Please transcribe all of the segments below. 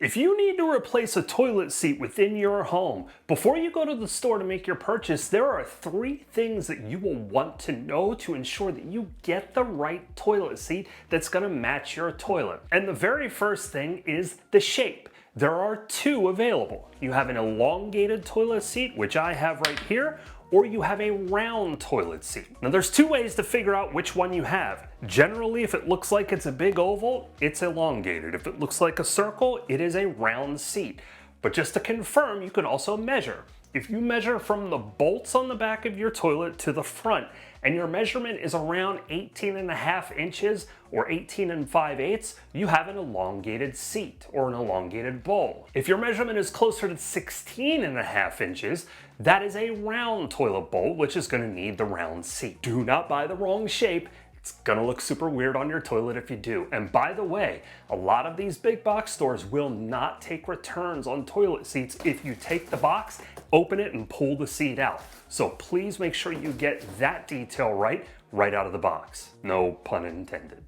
If you need to replace a toilet seat within your home, before you go to the store to make your purchase, there are 3 things that you will want to know to ensure that you get the right toilet seat that's going to match your toilet. And the very first thing is the shape. There are 2 available. You have an elongated toilet seat, which I have right here, or you have a round toilet seat. Now there's 2 ways to figure out which one you have. Generally, if it looks like it's a big oval, it's elongated. If it looks like a circle, it is a round seat. But just to confirm, you can also measure. If you measure from the bolts on the back of your toilet to the front, and your measurement is around 18.5 inches or 18 5/8, you have an elongated seat or an elongated bowl. If your measurement is closer to 16.5 inches, that is a round toilet bowl, which is going to need the round seat. Do not buy the wrong shape. It's gonna look super weird on your toilet if you do. And by the way, a lot of these big box stores will not take returns on toilet seats if you take the box, open it, and pull the seat out. So please make sure you get that detail right out of the box. No pun intended.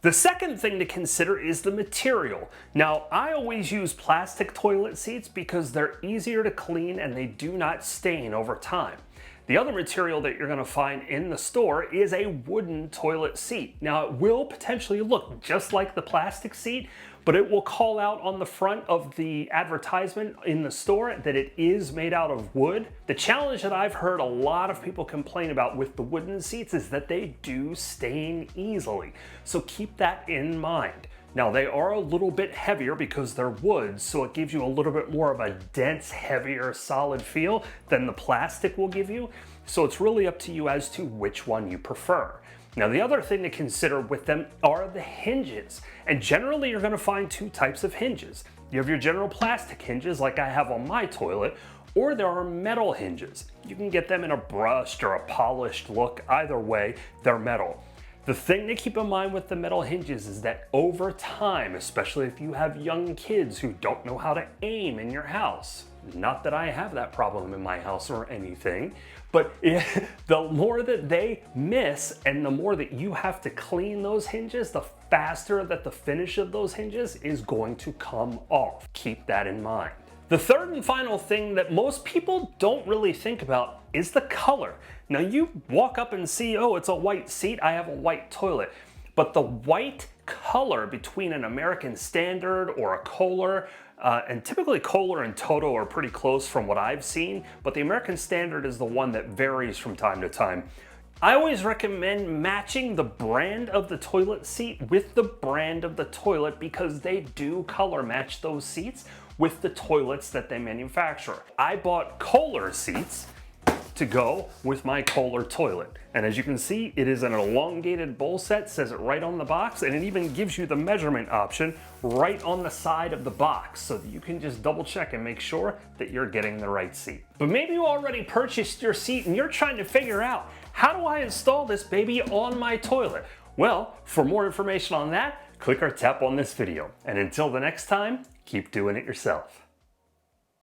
The second thing to consider is the material. Now, I always use plastic toilet seats because they're easier to clean and they do not stain over time. The other material that you're going to find in the store is a wooden toilet seat. Now, it will potentially look just like the plastic seat, but it will call out on the front of the advertisement in the store that it is made out of wood. The challenge that I've heard a lot of people complain about with the wooden seats is that they do stain easily. So keep that in mind. Now, they are a little bit heavier because they're wood, so it gives you a little bit more of a dense, heavier, solid feel than the plastic will give you. So it's really up to you as to which one you prefer. Now, the other thing to consider with them are the hinges. And generally, you're going to find 2 types of hinges. You have your general plastic hinges like I have on my toilet, or there are metal hinges. You can get them in a brushed or a polished look. Either way, they're metal. The thing to keep in mind with the metal hinges is that over time, especially if you have young kids who don't know how to aim in your house, not that I have that problem in my house or anything, but the more that they miss and the more that you have to clean those hinges, the faster that the finish of those hinges is going to come off. Keep that in mind. The third and final thing that most people don't really think about is the color. Now you walk up and see, oh, it's a white seat, I have a white toilet. But the white color between an American Standard or a Kohler, and typically Kohler and Toto are pretty close from what I've seen, but the American Standard is the one that varies from time to time. I always recommend matching the brand of the toilet seat with the brand of the toilet because they do color match those seats with the toilets that they manufacture. I bought Kohler seats to go with my Kohler toilet. And as you can see, it is an elongated bowl set, says it right on the box, and it even gives you the measurement option right on the side of the box so that you can just double check and make sure that you're getting the right seat. But maybe you already purchased your seat and you're trying to figure out, how do I install this baby on my toilet? Well, for more information on that, click or tap on this video. And until the next time, keep doing it yourself.